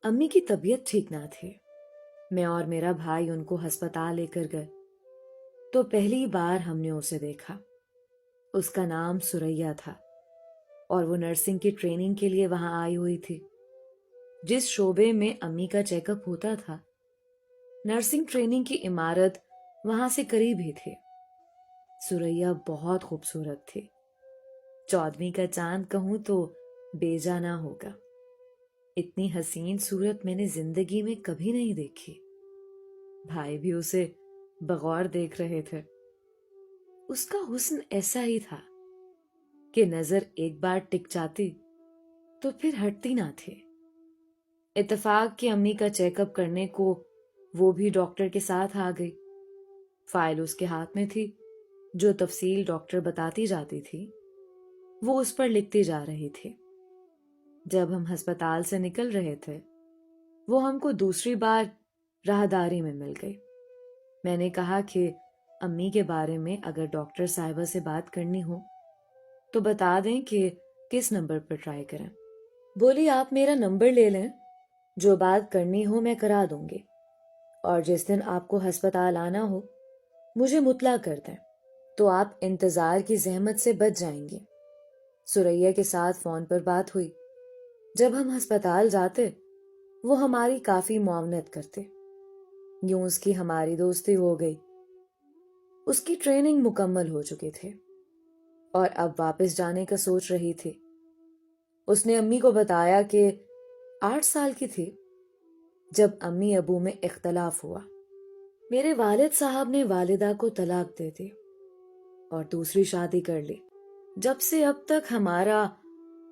امی کی طبیعت ٹھیک نہ تھی. میں اور میرا بھائی ان کو ہسپتال لے کر گئے تو پہلی بار ہم نے اسے دیکھا. اس کا نام سریا تھا اور وہ نرسنگ کی ٹریننگ کے لیے وہاں آئی ہوئی تھی. جس شعبے میں امی کا چیک اپ ہوتا تھا نرسنگ ٹریننگ کی عمارت وہاں سے قریب ہی تھی. سریا بہت خوبصورت تھی. 14ویں کا چاند کہوں تو بیجا نہ ہوگا. اتنی حسین صورت میں نے زندگی میں کبھی نہیں دیکھی. بھائی بھی اسے بغور دیکھ رہے تھے. اس کا حسن ایسا ہی تھا کہ نظر ایک بار ٹک جاتی تو پھر ہٹتی نہ تھی. اتفاق کہ امی کا چیک اپ کرنے کو وہ بھی ڈاکٹر کے ساتھ آ گئی. فائل اس کے ہاتھ میں تھی. جو تفصیل ڈاکٹر بتاتی جاتی تھی وہ اس پر لکھتی جا رہی تھی. جب ہم ہسپتال سے نکل رہے تھے وہ ہم کو دوسری بار راہداری میں مل گئی. میں نے کہا کہ امی کے بارے میں اگر ڈاکٹر صاحبہ سے بات کرنی ہو تو بتا دیں کہ کس نمبر پر ٹرائی کریں. بولی آپ میرا نمبر لے لیں, جو بات کرنی ہو میں کرا دوں گی, اور جس دن آپ کو ہسپتال آنا ہو مجھے مطلع کر دیں تو آپ انتظار کی زحمت سے بچ جائیں گی. سریا کے ساتھ فون پر بات ہوئی. جب ہم ہسپتال جاتے وہ ہماری کافی معاونت کرتے. یوں اس کی ہماری دوستی ہو گئی. اس کی ٹریننگ مکمل ہو چکی تھی اور اب واپس جانے کا سوچ رہی تھی. اس نے امی کو بتایا کہ 8 سال کی تھی جب امی ابو میں اختلاف ہوا. میرے والد صاحب نے والدہ کو طلاق دے دی اور دوسری شادی کر لی. جب سے اب تک ہمارا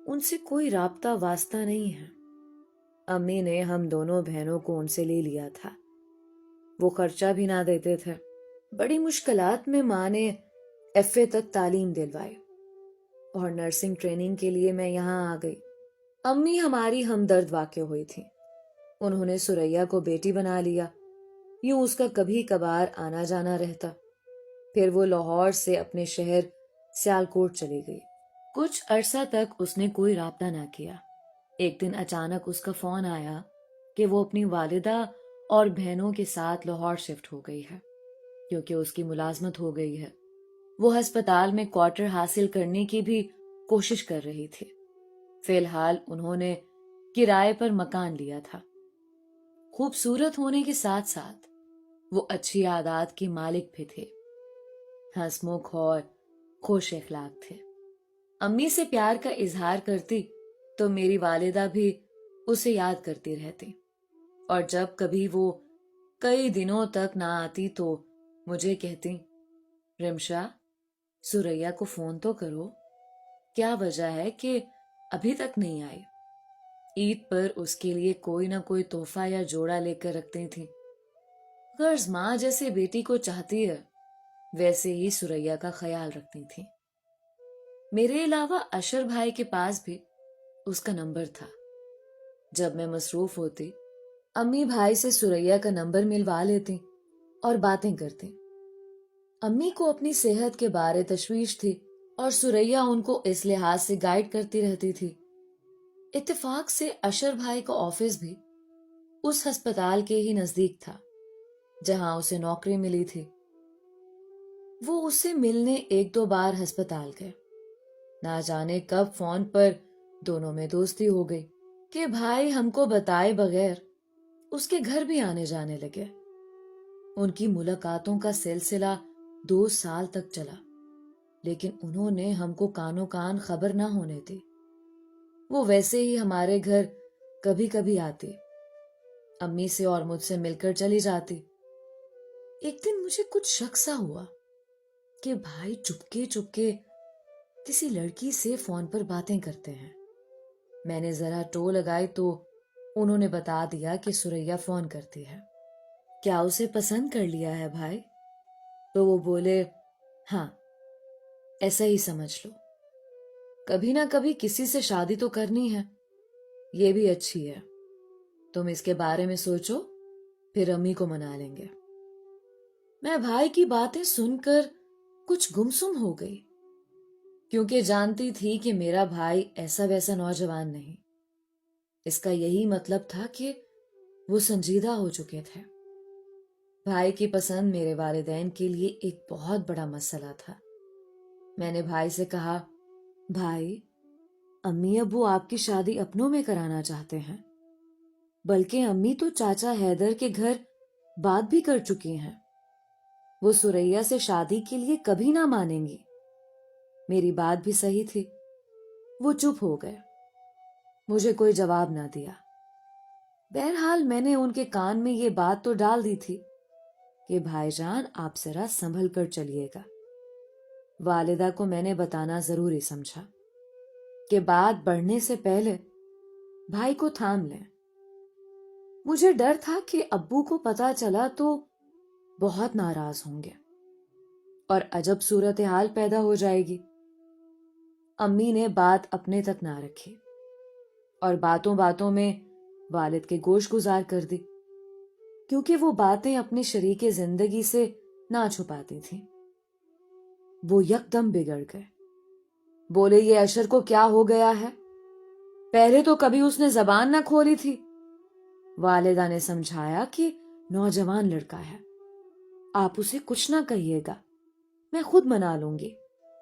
ان سے کوئی رابطہ واسطہ نہیں ہے. امی نے ہم دونوں بہنوں کو ان سے لے لیا تھا. وہ خرچہ بھی نہ دیتے تھے. بڑی مشکلات میں ماں نے ایف اے تک تعلیم دلوائی اور نرسنگ ٹریننگ کے لیے میں یہاں آ گئی. امی ہماری ہمدرد واقع ہوئی تھی. انہوں نے سریا کو بیٹی بنا لیا. یوں اس کا کبھی کبھار آنا جانا رہتا. پھر وہ لاہور سے اپنے شہر سیالکوٹ چلی گئی. کچھ عرصہ تک اس نے کوئی رابطہ نہ کیا. ایک دن اچانک اس کا فون آیا کہ وہ اپنی والدہ اور بہنوں کے ساتھ لاہور شفٹ ہو گئی ہے کیونکہ اس کی ملازمت ہو گئی ہے. وہ ہسپتال میں کوارٹر حاصل کرنے کی بھی کوشش کر رہی تھی. فی الحال انہوں نے کرائے پر مکان لیا تھا. خوبصورت ہونے کے ساتھ ساتھ وہ اچھی عادات کی مالک بھی تھے. ہنسمکھ اور خوش اخلاق تھے. امی سے پیار کا اظہار کرتی تو میری والدہ بھی اسے یاد کرتی رہتی, اور جب کبھی وہ کئی دنوں تک نہ آتی تو مجھے کہتی, رمشا سریا کو فون تو کرو, کیا وجہ ہے کہ ابھی تک نہیں آئی. عید پر اس کے لیے کوئی نہ کوئی تحفہ یا جوڑا لے کر رکھتی تھی. غرض ماں جیسے بیٹی کو چاہتی ہے ویسے ہی سریا کا خیال رکھتی تھی. میرے علاوہ اشر بھائی کے پاس بھی اس کا نمبر تھا. جب میں مصروف ہوتی امی بھائی سے سریا کا نمبر ملوا لیتی اور باتیں کرتی. امی کو اپنی صحت کے بارے تشویش تھی اور سریا ان کو اس لحاظ سے گائیڈ کرتی رہتی تھی. اتفاق سے اشر بھائی کا آفس بھی اس ہسپتال کے ہی نزدیک تھا جہاں اسے نوکری ملی تھی. وہ اسے ملنے 1-2 بار ہسپتال گئے. نہ جانے کب فون پر دونوں میں دوستی ہو گئی کہ بھائی ہم کو بتائے بغیر اس کے گھر بھی آنے جانے لگے. ان کی ملاقاتوں کا سلسلہ 2 سال تک چلا, لیکن انہوں نے ہم کو کانوں کان خبر نہ ہونے دی. وہ ویسے ہی ہمارے گھر کبھی کبھی آتی, امی سے اور مجھ سے مل کر چلی جاتی. ایک دن مجھے کچھ شک سا ہوا کہ بھائی چپکے چپکے کسی لڑکی سے فون پر باتیں کرتے ہیں. میں نے ذرا ٹو لگائی تو انہوں نے بتا دیا کہ سریا فون کرتی ہے. کیا اسے پسند کر لیا ہے بھائی؟ تو وہ بولے, ہاں ایسا ہی سمجھ لو. کبھی نہ کبھی کسی سے شادی تو کرنی ہے, یہ بھی اچھی ہے. تم اس کے بارے میں سوچو, پھر امی کو منا لیں گے. میں بھائی کی باتیں سن کر کچھ گمسم ہو گئی کیونکہ جانتی تھی کہ میرا بھائی ایسا ویسا نوجوان نہیں. اس کا یہی مطلب تھا کہ وہ سنجیدہ ہو چکے تھے۔ بھائی کی پسند میرے والدین کے لیے ایک بہت بڑا مسئلہ تھا۔ میں نے بھائی سے کہا، بھائی، امی ابو آپ کی شادی اپنوں میں کرانا چاہتے ہیں، بلکہ امی تو چاچا حیدر کے گھر بات بھی کر چکی ہیں۔ وہ سریا سے شادی کے لیے کبھی نہ مانیں گی۔ میری بات بھی صحیح تھی۔ وہ چپ ہو گئے، مجھے کوئی جواب نہ دیا۔ بہرحال میں نے ان کے کان میں یہ بات تو ڈال دی تھی کہ بھائی جان آپ ذرا سنبھل کر چلیے گا۔ والدہ کو میں نے بتانا ضروری سمجھا کہ بات بڑھنے سے پہلے بھائی کو تھام لیں۔ مجھے ڈر تھا کہ ابو کو پتا چلا تو بہت ناراض ہوں گے اور عجب صورتحال پیدا ہو جائے گی۔ امی نے بات اپنے تک نہ رکھی اور باتوں باتوں میں والد کے گوش گزار کر دی، کیونکہ وہ باتیں اپنے شریک زندگی سے نہ چھپاتی تھیں۔ وہ یکدم بگڑ گئے، بولے، یہ اشر کو کیا ہو گیا ہے؟ پہلے تو کبھی اس نے زبان نہ کھولی تھی۔ والدہ نے سمجھایا کہ نوجوان لڑکا ہے، آپ اسے کچھ نہ کہیے گا، میں خود منا لوں گی۔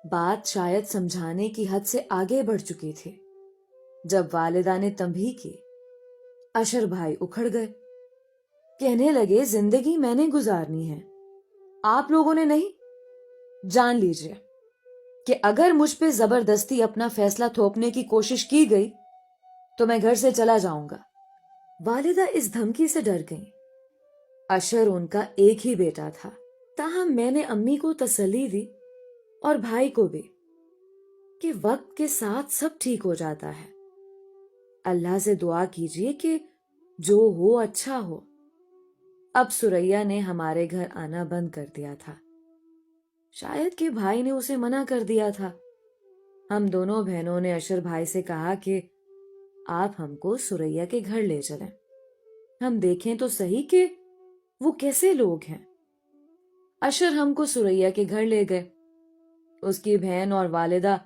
بات شاید سمجھانے کی حد سے آگے بڑھ چکی تھی۔ جب والدہ نے تنبیہ کی، اشر بھائی اکھڑ گئے، کہنے لگے، زندگی میں نے گزارنی ہے، آپ لوگوں نے نہیں۔ جان لیجئے کہ اگر مجھ پہ زبردستی اپنا فیصلہ تھوپنے کی کوشش کی گئی تو میں گھر سے چلا جاؤں گا۔ والدہ اس دھمکی سے ڈر گئیں۔ اشر ان کا ایک ہی بیٹا تھا، تاہم میں نے امی کو تسلی دی اور بھائی کو بھی کہ وقت کے ساتھ سب ٹھیک ہو جاتا ہے۔ اللہ سے دعا کیجئے کہ جو ہو اچھا ہو۔ اب سریا نے ہمارے گھر آنا بند کر دیا تھا، شاید کہ بھائی نے اسے منع کر دیا تھا۔ ہم دونوں بہنوں نے اشر بھائی سے کہا کہ آپ ہم کو سریا کے گھر لے چلیں، ہم دیکھیں تو صحیح کہ وہ کیسے لوگ ہیں۔ اشر ہم کو سریا کے گھر لے گئے۔ اس کی بہن اور والدہ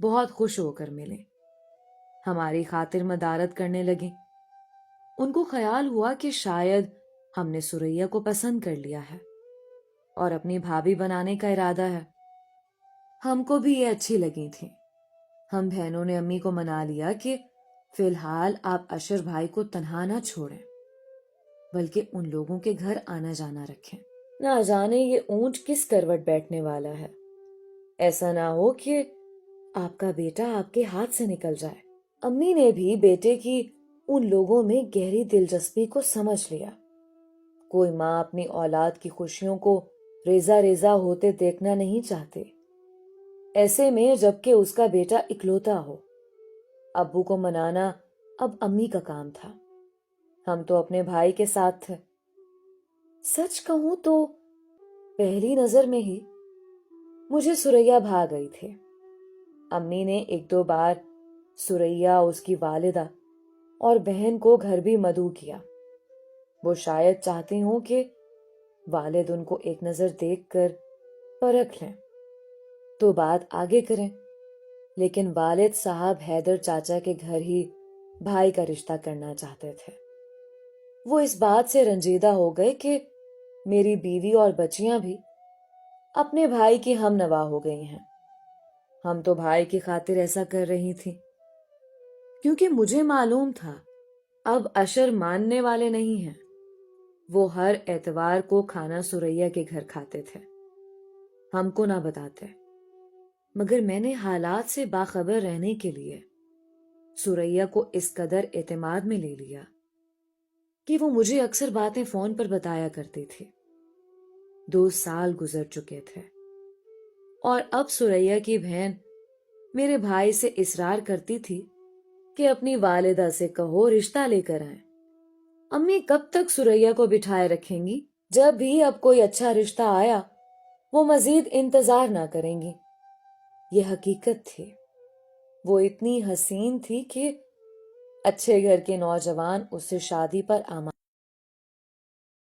بہت خوش ہو کر ملے، ہماری خاطر مدارت کرنے لگیں۔ ان کو خیال ہوا کہ شاید ہم نے سریا کو پسند کر لیا ہے اور اپنی بھابھی بنانے کا ارادہ ہے۔ ہم کو بھی یہ اچھی لگی تھی۔ ہم بہنوں نے امی کو منا لیا کہ فی الحال آپ اشر بھائی کو تنہا نہ چھوڑیں، بلکہ ان لوگوں کے گھر آنا جانا رکھیں۔ نہ جانے یہ اونٹ کس کروٹ بیٹھنے والا ہے، ایسا نہ ہو کہ آپ کا بیٹا آپ کے ہاتھ سے نکل جائے۔ امی نے بھی بیٹے کی ان لوگوں میں گہری دلچسپی کو سمجھ لیا۔ کوئی ماں اپنی اولاد کی خوشیوں کو ریزہ ریزہ ہوتے دیکھنا نہیں چاہتے، ایسے میں جبکہ اس کا بیٹا اکلوتا ہو۔ ابو کو منانا اب امی کا کام تھا، ہم تو اپنے بھائی کے ساتھ تھے۔ سچ کہوں تو پہلی نظر میں ہی مجھے سریا بھا گئی تھی۔ امی نے ایک دو بار سریا، اس کی والدہ اور بہن کو گھر بھی مدعو کیا۔ وہ شاید چاہتی ہوں کہ والد ان کو ایک نظر دیکھ کر پرکھ لیں تو بات آگے کریں، لیکن والد صاحب حیدر چاچا کے گھر ہی بھائی کا رشتہ کرنا چاہتے تھے۔ وہ اس بات سے رنجیدہ ہو گئے کہ میری بیوی اور بچیاں بھی اپنے بھائی کی ہم نوا ہو گئی ہیں۔ ہم تو بھائی کی خاطر ایسا کر رہی تھی کیونکہ مجھے معلوم تھا اب اشر ماننے والے نہیں ہیں۔ وہ ہر اتوار کو کھانا سریا کے گھر کھاتے تھے، ہم کو نہ بتاتے، مگر میں نے حالات سے باخبر رہنے کے لیے سریا کو اس قدر اعتماد میں لے لیا کہ وہ مجھے اکثر باتیں فون پر بتایا کرتی تھی۔ 2 سال گزر چکے تھے اور اب سریا کی بہن میرے بھائی سے اصرار کرتی تھی کہ اپنی والدہ سے کہو رشتہ لے کر آئیں۔ امی کب تک سریا کو بٹھائے رکھیں گی؟ جب بھی اب کوئی اچھا رشتہ آیا وہ مزید انتظار نہ کریں گی۔ یہ حقیقت تھی۔ وہ اتنی حسین تھی کہ اچھے گھر کے نوجوان اس سے شادی پر آمادہ